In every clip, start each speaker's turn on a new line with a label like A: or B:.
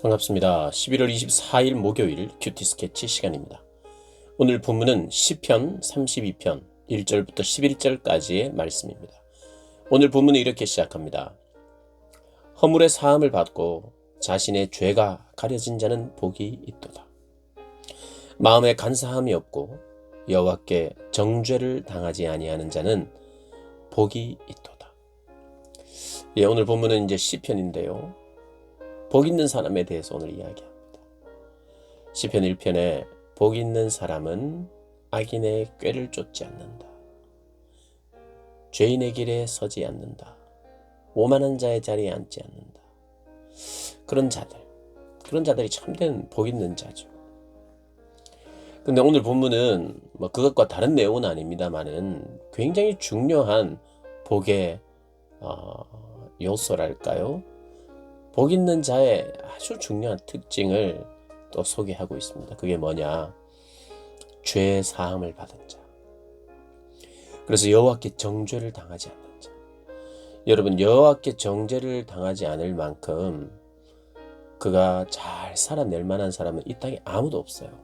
A: 반갑습니다. 11월 24일 목요일 큐티 스케치 시간입니다. 오늘 본문은 시편 32편 1절부터 11절까지의 말씀입니다. 오늘 본문은 이렇게 시작합니다. 허물의 사함을 받고 자신의 죄가 가려진 자는 복이 있도다. 마음에 간사함이 없고 여호와께 정죄를 당하지 아니하는 자는 복이 있도다. 오늘 본문은 이제 시편인데요. 복 있는 사람에 대해서 오늘 이야기합니다. 시편 1편에 복 있는 사람은 악인의 꾀를 쫓지 않는다. 죄인의 길에 서지 않는다. 오만한 자의 자리에 앉지 않는다. 그런 자들이 참된 복 있는 자죠. 근데 오늘 본문은 그것과 다른 내용은 아닙니다만은 굉장히 중요한 복의 요소랄까요? 복 있는 자의 아주 중요한 특징을 또 소개하고 있습니다. 그게 뭐냐? 죄 사함을 받은 자. 그래서 여호와께 정죄를 당하지 않는 자. 여러분, 여호와께 정죄를 당하지 않을 만큼 그가 잘 살아낼 만한 사람은 이 땅에 아무도 없어요.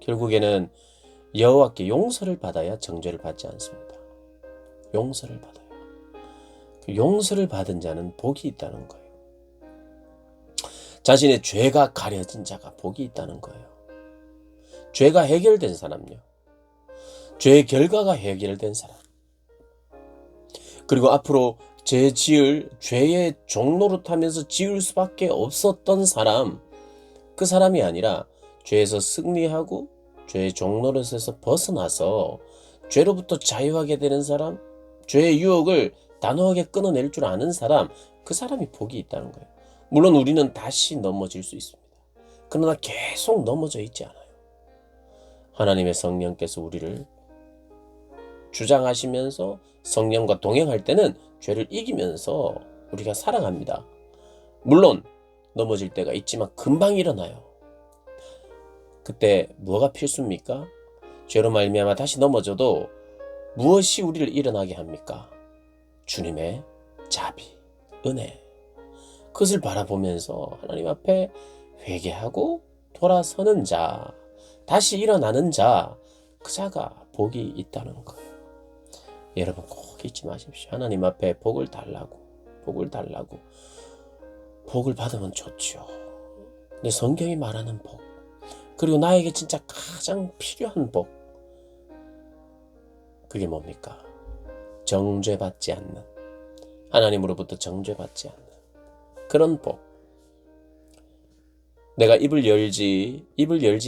A: 결국에는 여호와께 용서를 받아야 정죄를 받지 않습니다. 용서를 받아요. 그 용서를 받은 자는 복이 있다는 거예요. 자신의 죄가 가려진 자가 복이 있다는 거예요. 죄가 해결된 사람요. 죄의 결과가 해결된 사람. 그리고 앞으로 죄의 종로로 타면서 지을 수밖에 없었던 사람, 그 사람이 아니라 죄에서 승리하고 죄의 종노릇에서 벗어나서 죄로부터 자유하게 되는 사람, 죄의 유혹을 단호하게 끊어낼 줄 아는 사람, 그 사람이 복이 있다는 거예요. 물론 우리는 다시 넘어질 수 있습니다. 그러나 계속 넘어져 있지 않아요. 하나님의 성령께서 우리를 주장하시면서 성령과 동행할 때는 죄를 이기면서 우리가 살아갑니다. 물론 넘어질 때가 있지만 금방 일어나요. 그때 뭐가 필수입니까? 죄로 말미암아 다시 넘어져도 무엇이 우리를 일어나게 합니까? 주님의 자비, 은혜. 그것을 바라보면서 하나님 앞에 회개하고 돌아서는 자, 다시 일어나는 자, 그 자가 복이 있다는 거예요. 여러분 꼭 잊지 마십시오. 하나님 앞에 복을 달라고. 복을 받으면 좋죠. 근데 성경이 말하는 복, 그리고 나에게 진짜 가장 필요한 복, 그게 뭡니까? 정죄받지 않는, 하나님으로부터 정죄받지 않는 그런 복. 내가 입을 열지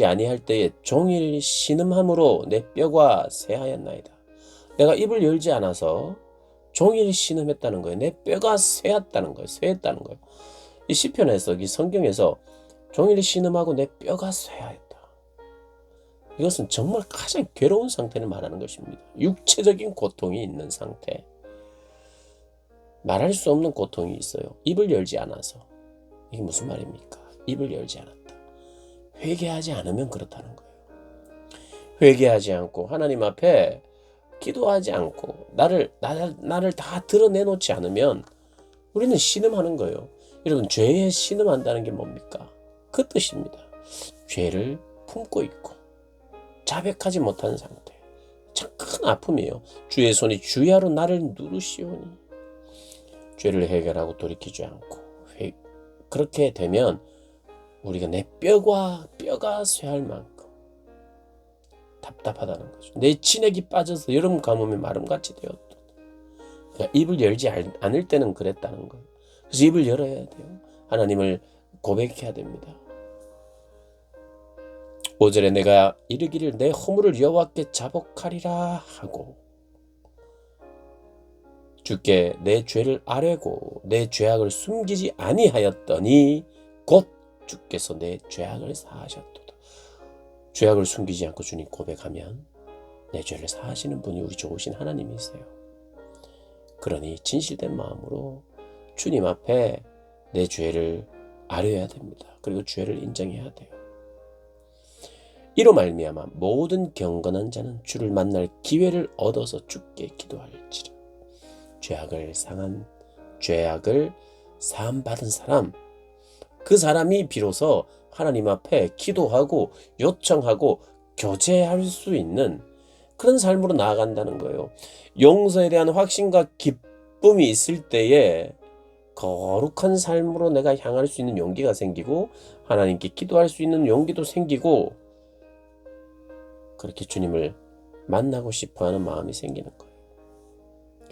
A: 아니할 때에 종일 신음함으로 내 뼈가 쇠하였나이다. 내가 입을 열지 않아서 종일 신음했다는 거예요. 내 뼈가 쇠했다는 거예요. 이 시편에서, 이 성경에서 종일 신음하고 내 뼈가 쇠하였다. 이것은 정말 가장 괴로운 상태를 말하는 것입니다. 육체적인 고통이 있는 상태. 말할 수 없는 고통이 있어요. 입을 열지 않아서. 이게 무슨 말입니까? 입을 열지 않았다. 회개하지 않으면 그렇다는 거예요. 회개하지 않고 하나님 앞에 기도하지 않고 나를 다 드러내놓지 않으면 우리는 신음하는 거예요. 여러분, 죄에 신음한다는 게 뭡니까? 그 뜻입니다. 죄를 품고 있고 자백하지 못한 상태. 참 큰 아픔이에요. 주의 손이 주야로 나를 누르시오니. 죄를 해결하고 돌이키지 않고 그렇게 되면 우리가 내 뼈가 쇠할 만큼 답답하다는 거죠. 내 진액이 빠져서 여름 가뭄에 마름같이 되었다. 그러니까 입을 열지 않을 때는 그랬다는 거예요. 그래서 입을 열어야 돼요. 하나님을 고백해야 됩니다. 5절에 내가 이르기를 내 허물을 여호와께 자복하리라 하고 주께 내 죄를 아뢰고 내 죄악을 숨기지 아니하였더니 곧 주께서 내 죄악을 사하셨도다. 죄악을 숨기지 않고 주님 고백하면 내 죄를 사하시는 분이 우리 좋으신 하나님이세요. 그러니 진실된 마음으로 주님 앞에 내 죄를 아뢰어야 됩니다. 그리고 죄를 인정해야 돼요. 이로 말미암아 모든 경건한 자는 주를 만날 기회를 얻어서 주께 기도할지라. 죄악을 사함 받은 사람, 그 사람이 비로소 하나님 앞에 기도하고 요청하고 교제할 수 있는 그런 삶으로 나아간다는 거예요. 용서에 대한 확신과 기쁨이 있을 때에 거룩한 삶으로 내가 향할 수 있는 용기가 생기고 하나님께 기도할 수 있는 용기도 생기고 그렇게 주님을 만나고 싶어하는 마음이 생기는 거예요.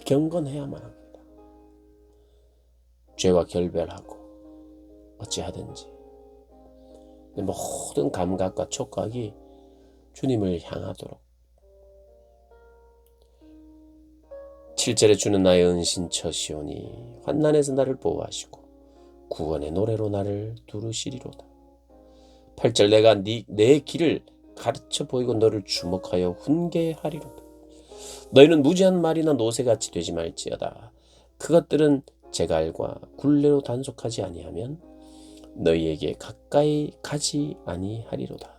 A: 경건해야만 합니다. 죄와 결별하고 어찌하든지 모든 감각과 촉각이 주님을 향하도록 7절에 주는 나의 은신처시오니 환난에서 나를 보호하시고 구원의 노래로 나를 두르시리로다. 8절 내가 내 길을 가르쳐 보이고 너를 주목하여 훈계하리로다. 너희는 무지한 말이나 노새같이 되지 말지어다. 그것들은 제갈과 굴레로 단속하지 아니하면 너희에게 가까이 가지 아니하리로다.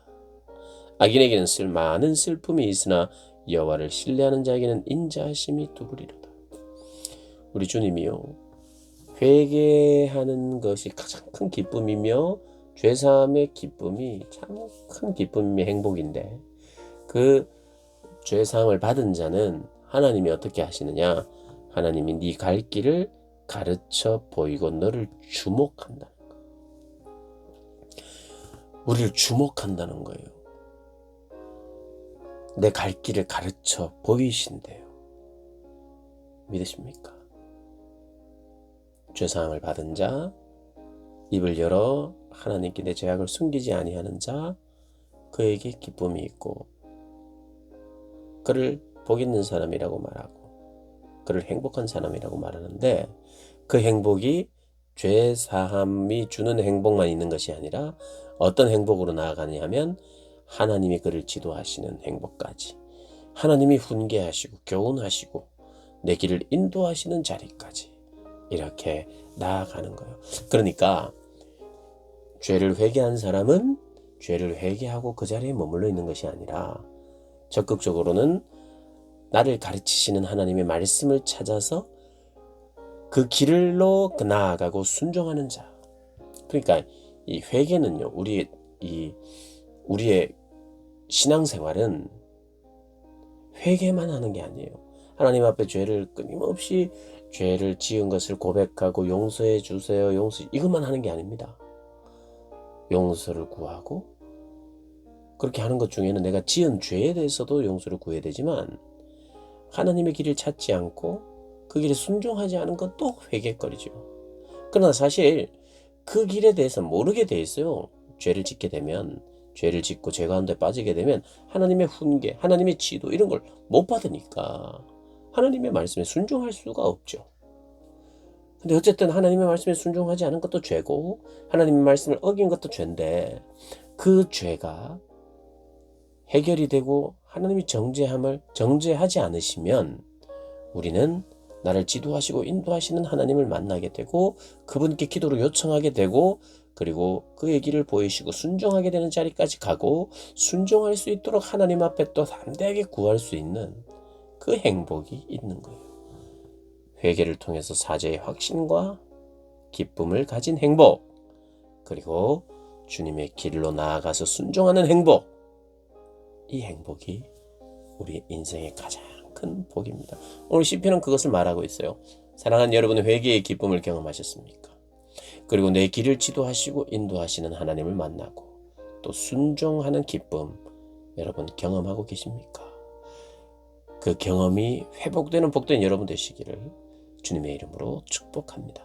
A: 악인에게는 많은 슬픔이 있으나 여호와를 신뢰하는 자에게는 인자하심이 두루리로다. 우리 주님이요, 회개하는 것이 가장 큰 기쁨이며 죄사함의 기쁨이 참 큰 기쁨이며 행복인데, 그 죄사함을 받은 자는 하나님이 어떻게 하시느냐? 하나님이 네 갈 길을 가르쳐 보이고 너를 주목한다는 거예요. 우리를 주목한다는 거예요. 내 갈 길을 가르쳐 보이신대요. 믿으십니까? 죄사함을 받은 자, 입을 열어 하나님께 내 죄악을 숨기지 아니하는 자, 그에게 기쁨이 있고 그를 복 있는 사람이라고 말하고 그를 행복한 사람이라고 말하는데, 그 행복이 죄사함이 주는 행복만 있는 것이 아니라 어떤 행복으로 나아가냐면 하나님이 그를 지도하시는 행복까지, 하나님이 훈계하시고 교훈하시고 내 길을 인도하시는 자리까지 이렇게 나아가는 거예요. 그러니까 죄를 회개한 사람은 죄를 회개하고 그 자리에 머물러 있는 것이 아니라 적극적으로는 나를 가르치시는 하나님의 말씀을 찾아서 그 길로 나아가고 순종하는 자. 그러니까 이 회개는요, 우리의 신앙생활은 회개만 하는 게 아니에요. 하나님 앞에 죄를 끊임없이 죄를 지은 것을 고백하고 용서해 주세요, 이것만 하는 게 아닙니다. 용서를 구하고, 그렇게 하는 것 중에는 내가 지은 죄에 대해서도 용서를 구해야 되지만 하나님의 길을 찾지 않고 그 길에 순종하지 않은 것도 회개거리죠. 그러나 사실 그 길에 대해서 모르게 돼 있어요. 죄를 짓게 되면, 죄를 짓고 죄 가운데 빠지게 되면 하나님의 훈계, 하나님의 지도 이런 걸 못 받으니까 하나님의 말씀에 순종할 수가 없죠. 근데 어쨌든 하나님의 말씀에 순종하지 않은 것도 죄고 하나님의 말씀을 어긴 것도 죄인데, 그 죄가 해결이 되고 하나님이 정죄하지 않으시면 우리는 나를 지도하시고 인도하시는 하나님을 만나게 되고 그분께 기도로 요청하게 되고, 그리고 그의 길을 보이시고 순종하게 되는 자리까지 가고 순종할 수 있도록 하나님 앞에 또 담대하게 구할 수 있는 그 행복이 있는 거예요. 회개를 통해서 사죄의 확신과 기쁨을 가진 행복, 그리고 주님의 길로 나아가서 순종하는 행복, 이 행복이 우리 인생의 가장 큰 복입니다. 오늘 시편은 그것을 말하고 있어요. 사랑하는 여러분은 회개의 기쁨을 경험하셨습니까? 그리고 내 길을 지도하시고 인도하시는 하나님을 만나고 또 순종하는 기쁨, 여러분 경험하고 계십니까? 그 경험이 회복되는 복된 여러분 되시기를 주님의 이름으로 축복합니다.